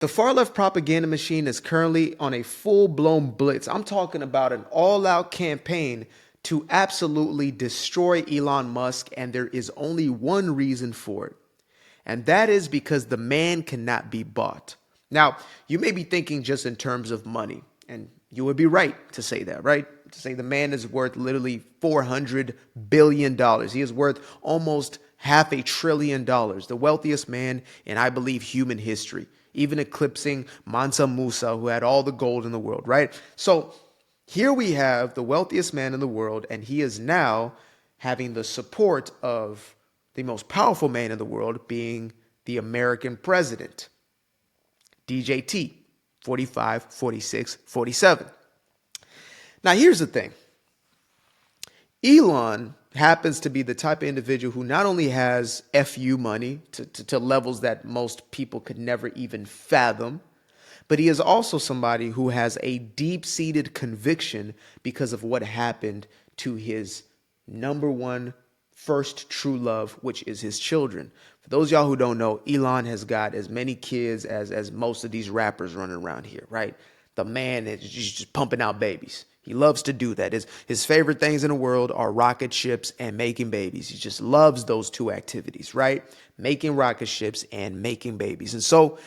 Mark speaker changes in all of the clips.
Speaker 1: The far left propaganda machine is currently on a full blown blitz. I'm talking about an all out campaign to absolutely destroy Elon Musk, and there is only one reason for it. And that is because the man cannot be bought. Now, you may be thinking just in terms of money, and you would be right to say that, right? To say the man is worth literally $400 billion. He is worth almost $500 billion, the wealthiest man in, I believe, human history, even eclipsing Mansa Musa, who had all the gold in the world, right? So here we have the wealthiest man in the world, and he is now having the support of the most powerful man in the world, being the American president, DJT, 45, 46, 47. Now, here's the thing. Elon happens to be the type of individual who not only has FU money to levels that most people could never even fathom, but he is also somebody who has a deep-seated conviction because of what happened to his number one first true love, which is his children. For those of y'all who don't know, Elon has got as many kids as most of these rappers running around here, right? The man is just pumping out babies. He loves to do that. His favorite things in the world are rocket ships and making babies. He just loves those two activities, right? Making rocket ships and making babies. And so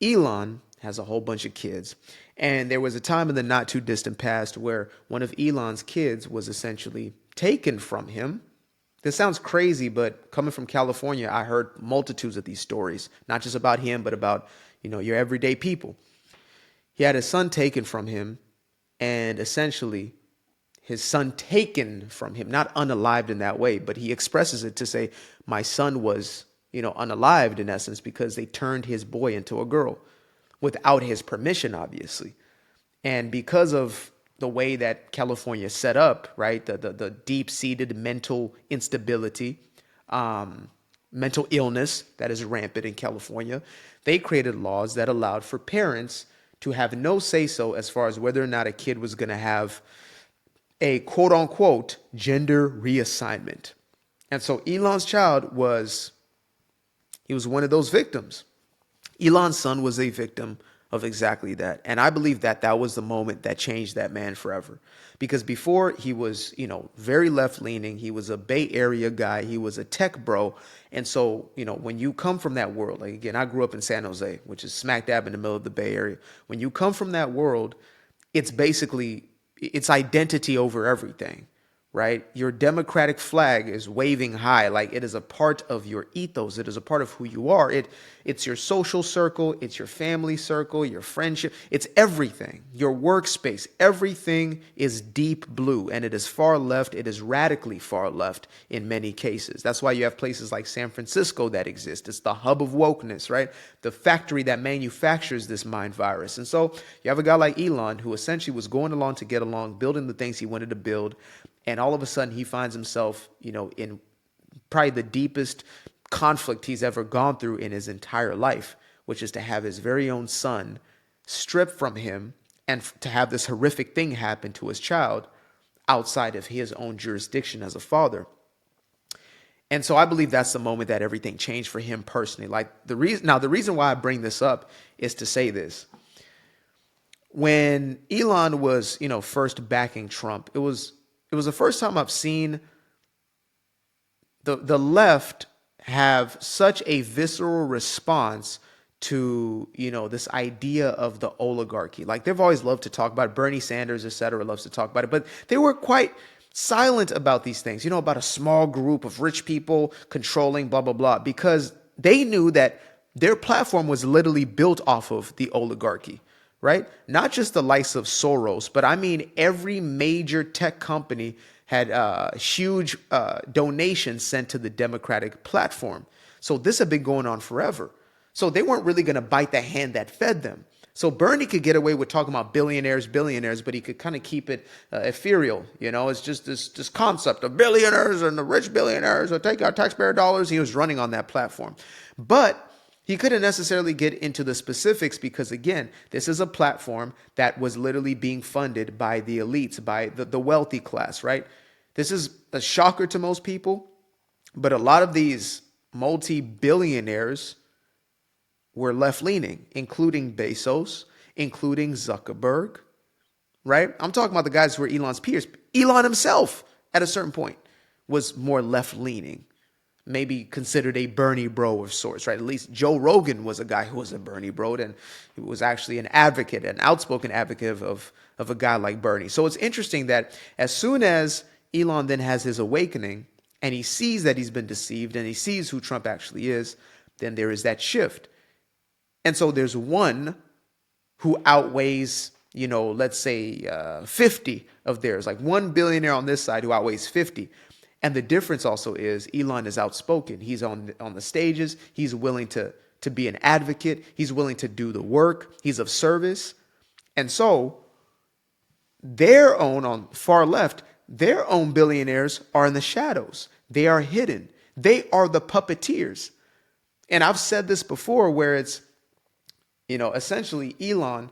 Speaker 1: Elon has a whole bunch of kids. And there was a time in the not too distant past where one of Elon's kids was essentially taken from him. This sounds crazy, but coming from California, I heard multitudes of these stories, not just about him, but about, your everyday people. He had his son taken from him, and essentially his son taken from him, not unalived in that way, but he expresses it to say, my son was, unalived in essence, because they turned his boy into a girl without his permission, obviously. And because of the way that California is set up, right, the deep-seated mental instability, mental illness that is rampant in California, they created laws that allowed for parents to have no say-so as far as whether or not a kid was going to have a quote-unquote gender reassignment. And so Elon's child was one of those victims. Elon's son was a victim of exactly that. And I believe that was the moment that changed that man forever. Because before he was, very left-leaning. He was a Bay Area guy. He was a tech bro. And so, when you come from that world, like again, I grew up in San Jose, which is smack dab in the middle of the Bay Area. When you come from that world, it's identity over everything. Right? Your Democratic flag is waving high, like it is a part of your ethos. It is a part of who you are. It's your social circle. It's your family circle, your friendship. It's everything. Your workspace. Everything is deep blue, and it is far left. It is radically far left in many cases. That's why you have places like San Francisco that exist. It's the hub of wokeness, right? The factory that manufactures this mind virus. And so you have a guy like Elon who essentially was going along to get along, building the things he wanted to build. And all of a sudden, he finds himself, in probably the deepest conflict he's ever gone through in his entire life, which is to have his very own son stripped from him and to have this horrific thing happen to his child outside of his own jurisdiction as a father. And so I believe that's the moment that everything changed for him personally. Like the reason why I bring this up is to say this. When Elon was, first backing Trump, it was the first time I've seen the left have such a visceral response to, this idea of the oligarchy. Like they've always loved to talk about it. Bernie Sanders, et cetera, loves to talk about it, but they were quite silent about these things, about a small group of rich people controlling blah, blah, blah, because they knew that their platform was literally built off of the oligarchy. Right? Not just the likes of Soros, but I mean every major tech company had huge donations sent to the Democratic platform. So this had been going on forever. So they weren't really going to bite the hand that fed them. So Bernie could get away with talking about billionaires, but he could kind of keep it ethereal. It's just this concept of billionaires and the rich billionaires will take our taxpayer dollars. He was running on that platform. But he couldn't necessarily get into the specifics because, again, this is a platform that was literally being funded by the elites, by the wealthy class, right? This is a shocker to most people, but a lot of these multi-billionaires were left-leaning, including Bezos, including Zuckerberg, right? I'm talking about the guys who were Elon's peers. Elon himself, at a certain point, was more left-leaning, maybe considered a Bernie bro of sorts, right? At least Joe Rogan was a guy who was a Bernie bro, and he was actually an advocate, an outspoken advocate of a guy like Bernie. So it's interesting that as soon as Elon then has his awakening and he sees that he's been deceived and he sees who Trump actually is, then there is that shift. And so there's one who outweighs, let's say 50 of theirs, like one billionaire on this side who outweighs 50. And the difference also is Elon is outspoken. He's on the stages. He's willing to be an advocate. He's willing to do the work. He's of service. And so their own, on far left, their own billionaires are in the shadows. They are hidden. They are the puppeteers. And I've said this before where it's, essentially Elon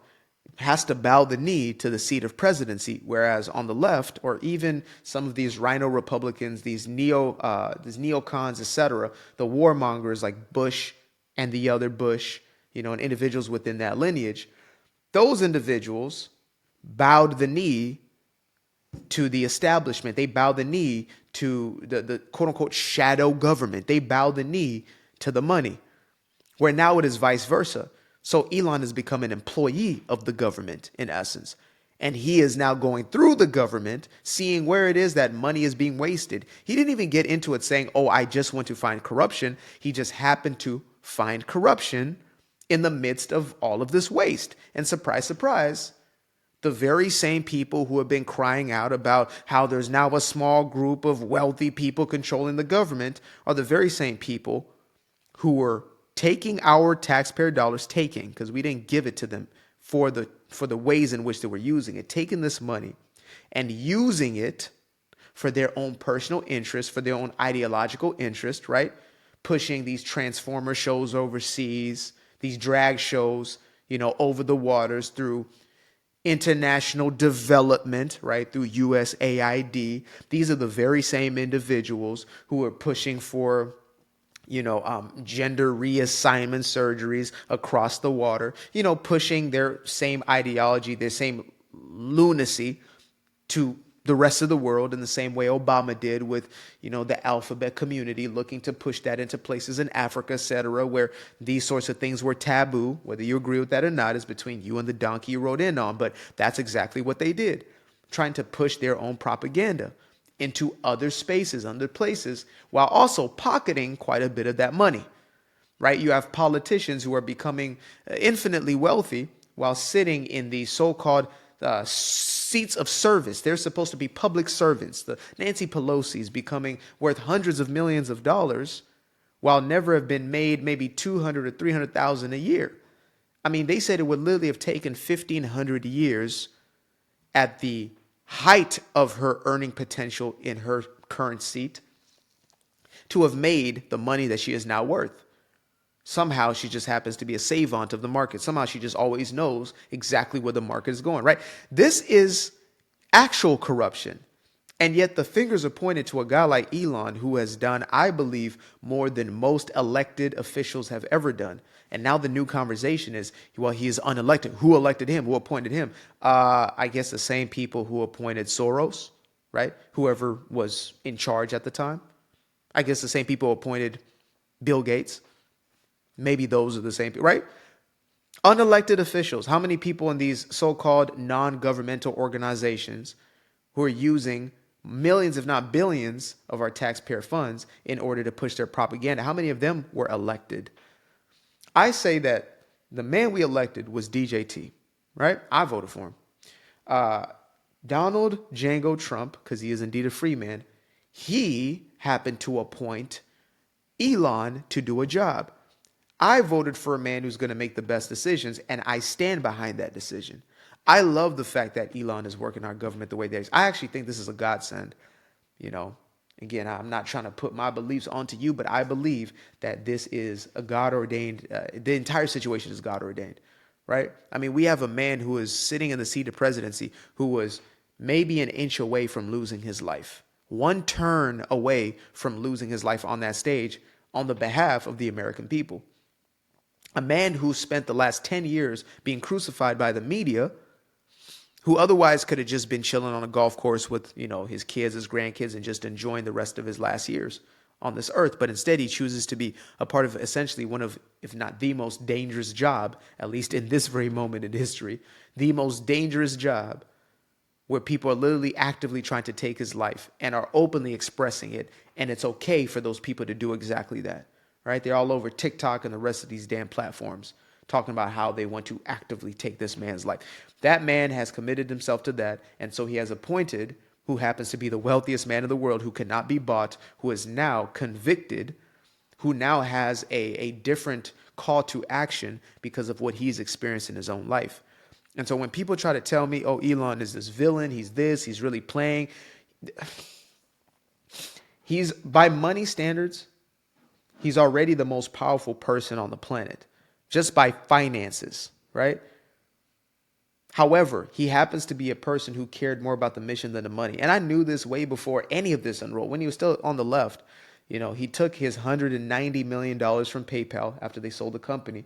Speaker 1: has to bow the knee to the seat of presidency, whereas on the left, or even some of these rhino Republicans, these neocons, etc., the warmongers like Bush and the other Bush, and individuals within that lineage, those individuals bowed the knee to the establishment. They bowed the knee to the quote unquote shadow government. They bowed the knee to the money, where now it is vice versa. So Elon has become an employee of the government in essence. And he is now going through the government, seeing where it is that money is being wasted. He didn't even get into it saying, oh, I just want to find corruption. He just happened to find corruption in the midst of all of this waste. And surprise, surprise, the very same people who have been crying out about how there's now a small group of wealthy people controlling the government are the very same people who were taking our taxpayer dollars, because we didn't give it to them for the ways in which they were using it, taking this money and using it for their own personal interest, for their own ideological interest, right? Pushing these transformer shows overseas, these drag shows, over the waters through international development, right? Through USAID. These are the very same individuals who are pushing for gender reassignment surgeries across the water, pushing their same ideology, their same lunacy to the rest of the world in the same way Obama did with, the alphabet community, looking to push that into places in Africa, et cetera, where these sorts of things were taboo. Whether you agree with that or not is between you and the donkey you rode in on. But that's exactly what they did, trying to push their own propaganda into other spaces, other places, while also pocketing quite a bit of that money, right? You have politicians who are becoming infinitely wealthy while sitting in these so-called seats of service. They're supposed to be public servants. The Nancy Pelosi's becoming worth hundreds of millions of dollars while never have been made maybe 200 or 300,000 a year. I mean, they said it would literally have taken 1,500 years at the height of her earning potential in her current seat to have made the money that she is now worth. Somehow she just happens to be a savant of the market. Somehow she just always knows exactly where the market is going, right? This is actual corruption. And yet the fingers are pointed to a guy like Elon who has done, I believe, more than most elected officials have ever done. And now the new conversation is, well, he is unelected. Who elected him? Who appointed him? I guess the same people who appointed Soros, right? Whoever was in charge at the time. I guess the same people who appointed Bill Gates. Maybe those are the same people, right? Unelected officials. How many people in these so-called non-governmental organizations who are using millions, if not billions, of our taxpayer funds in order to push their propaganda? How many of them were elected? I say that the man we elected was DJT, right? I voted for him. Donald Django Trump, because he is indeed a free man, he happened to appoint Elon to do a job. I voted for a man who's going to make the best decisions, and I stand behind that decision. I love the fact that Elon is working our government the way that is. I actually think this is a godsend. Again, I'm not trying to put my beliefs onto you, but I believe that this is a God-ordained, the entire situation is God-ordained, right? I mean, we have a man who is sitting in the seat of presidency who was maybe an inch away from losing his life, one turn away from losing his life on that stage on the behalf of the American people. A man who spent the last 10 years being crucified by the media, who otherwise could have just been chilling on a golf course with, his kids, his grandkids, and just enjoying the rest of his last years on this earth. But instead, he chooses to be a part of essentially one of, if not the most dangerous job, at least in this very moment in history, the most dangerous job, where people are literally actively trying to take his life and are openly expressing it. And it's okay for those people to do exactly that, right? They're all over TikTok and the rest of these damn platforms talking about how they want to actively take this man's life. That man has committed himself to that. And so he has appointed who happens to be the wealthiest man in the world, who cannot be bought, who is now convicted, who now has a different call to action because of what he's experienced in his own life. And so when people try to tell me, oh, Elon is this villain, he's this, he's really playing, he's, by money standards, he's already the most powerful person on the planet, just by finances, right? However, he happens to be a person who cared more about the mission than the money. And I knew this way before any of this unrolled. When he was still on the left, he took his $190 million from PayPal after they sold the company,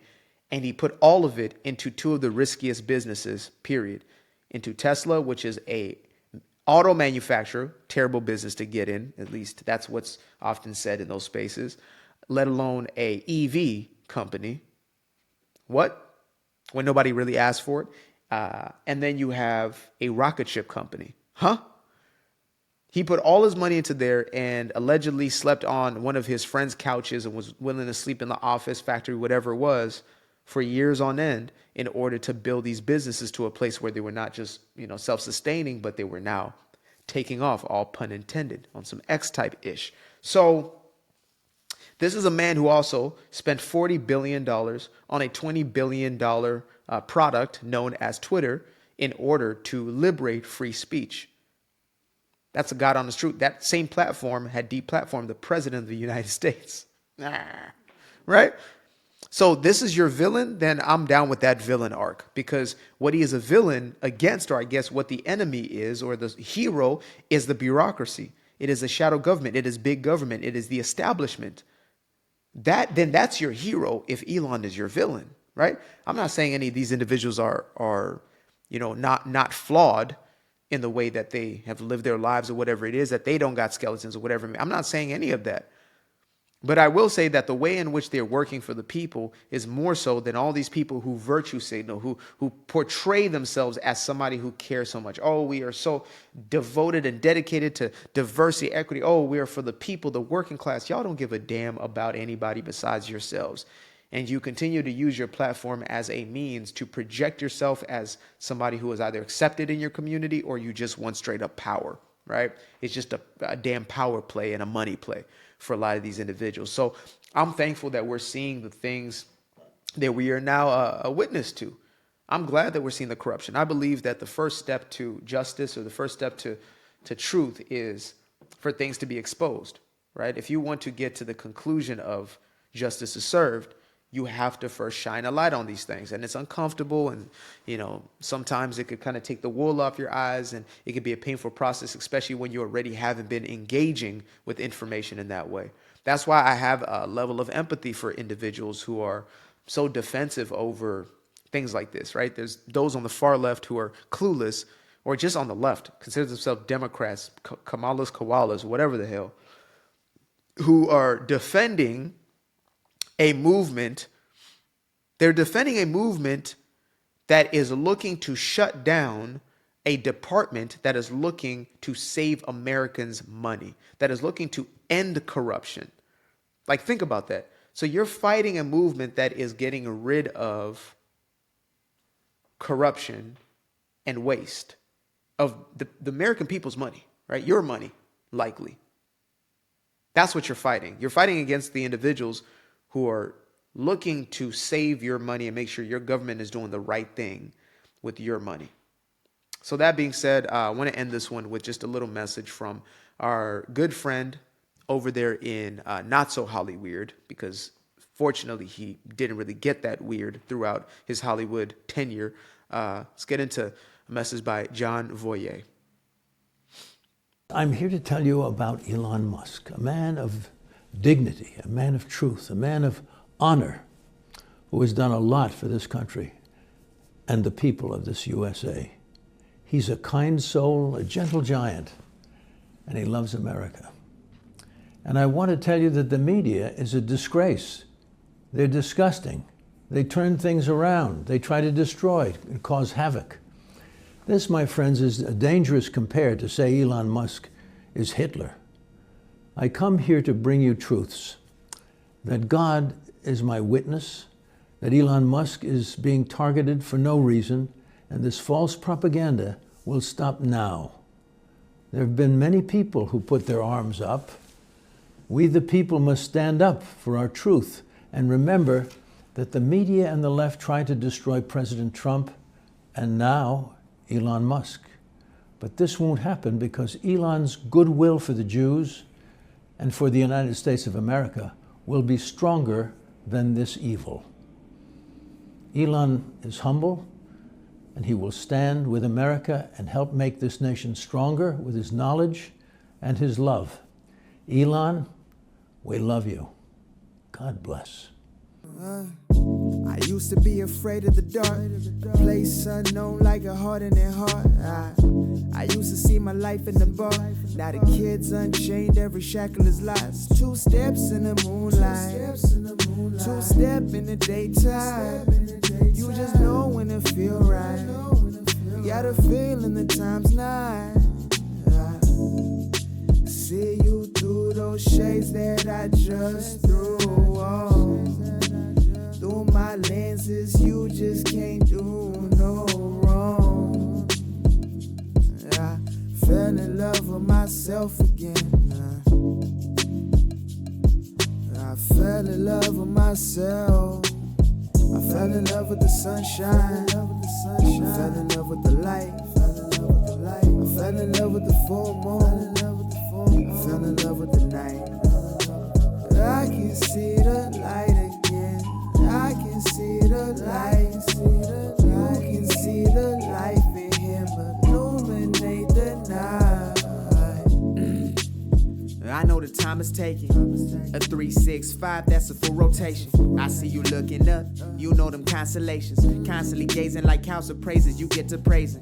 Speaker 1: and he put all of it into two of the riskiest businesses, period. Into Tesla, which is a auto manufacturer, terrible business to get in, at least that's what's often said in those spaces, let alone a EV company. What? When nobody really asked for it. And then you have a rocket ship company. Huh? He put all his money into there and allegedly slept on one of his friend's couches and was willing to sleep in the office, factory, whatever it was, for years on end in order to build these businesses to a place where they were not just, self-sustaining, but they were now taking off, all pun intended, on some X-type-ish. So this is a man who also spent $40 billion on a $20 billion product known as Twitter in order to liberate free speech. That's a God honest truth. That same platform had deplatformed the president of the United States. Right? So this is your villain, then I'm down with that villain arc, because what he is a villain against, or I guess what the enemy is, or the hero, is the bureaucracy. It is a shadow government. It is big government. It is the establishment. Then that's your hero if Elon is your villain, right? I'm not saying any of these individuals are not flawed in the way that they have lived their lives or whatever it is, that they don't got skeletons or whatever. I'm not saying any of that. But I will say that the way in which they're working for the people is more so than all these people who virtue signal, who portray themselves as somebody who cares so much. Oh, we are so devoted and dedicated to diversity, equity. Oh, we are for the people, the working class. Y'all don't give a damn about anybody besides yourselves. And you continue to use your platform as a means to project yourself as somebody who is either accepted in your community or you just want straight up power, right? It's just a damn power play and a money play for a lot of these individuals. So I'm thankful that we're seeing the things that we are now a witness to. I'm glad that we're seeing the corruption. I believe that the first step to justice, or the first step to truth, is for things to be exposed, right? If you want to get to the conclusion of justice is served, you have to first shine a light on these things. And it's uncomfortable, and sometimes it could kind of take the wool off your eyes, and it could be a painful process, especially when you already haven't been engaging with information in that way. That's why I have a level of empathy for individuals who are so defensive over things like this, right? There's those on the far left who are clueless, or just on the left, consider themselves Democrats, Kamalas, koalas, whatever the hell, who are defending a movement. They're defending a movement that is looking to shut down a department that is looking to save Americans money, that is looking to end corruption. Like, think about that. So you're fighting a movement that is getting rid of corruption and waste of the American people's money, right? Your money, likely. That's what you're fighting. You're fighting against the individuals who are looking to save your money and make sure your government is doing the right thing with your money. So that being said, I want to end this one with just a little message from our good friend over there in Not So Hollyweird, because fortunately he didn't really get that weird throughout his Hollywood tenure. Let's get into a message by John Voyer.
Speaker 2: I'm here to tell you about Elon Musk, a man of dignity, a man of truth, a man of honor, who has done a lot for this country and the people of this USA. He's a kind soul, a gentle giant, and he loves America. And I want to tell you that the media is a disgrace. They're disgusting. They turn things around. They try to destroy and cause havoc. This, my friends, is dangerous compared to say Elon Musk is Hitler. I come here to bring you truths, that God is my witness, that Elon Musk is being targeted for no reason, and this false propaganda will stop now. There have been many people who put their arms up. We, the people, must stand up for our truth and remember that the media and the left tried to destroy President Trump and now Elon Musk. But this won't happen because Elon's goodwill for the Jews and for the United States of America will be stronger than this evil. Elon is humble, and he will stand with America and help make this nation stronger with his knowledge and his love. Elon, we love you. God bless.
Speaker 3: I used to be afraid of the dark, place unknown like a hardening heart. I used to see my life in the bar. Now the kids unchained, every shackle is lost. 2 steps in the moonlight, 2 step in the daytime. You just know when it feel right. You got a feeling the time's not. See you through those shades that I just threw on. Through my lenses, you just can't do no wrong. I fell in love with myself again. I fell in love with myself. I fell in love with the sunshine. I fell in love with the light. I fell in love with the full moon. I fell in love with the night. I can see the light again. I can see the light. You can see the life in him illuminate the night. I know the time is taking. A 365, that's a full rotation. I see you looking up, you know them constellations. Constantly gazing like house of praises, you get to praising.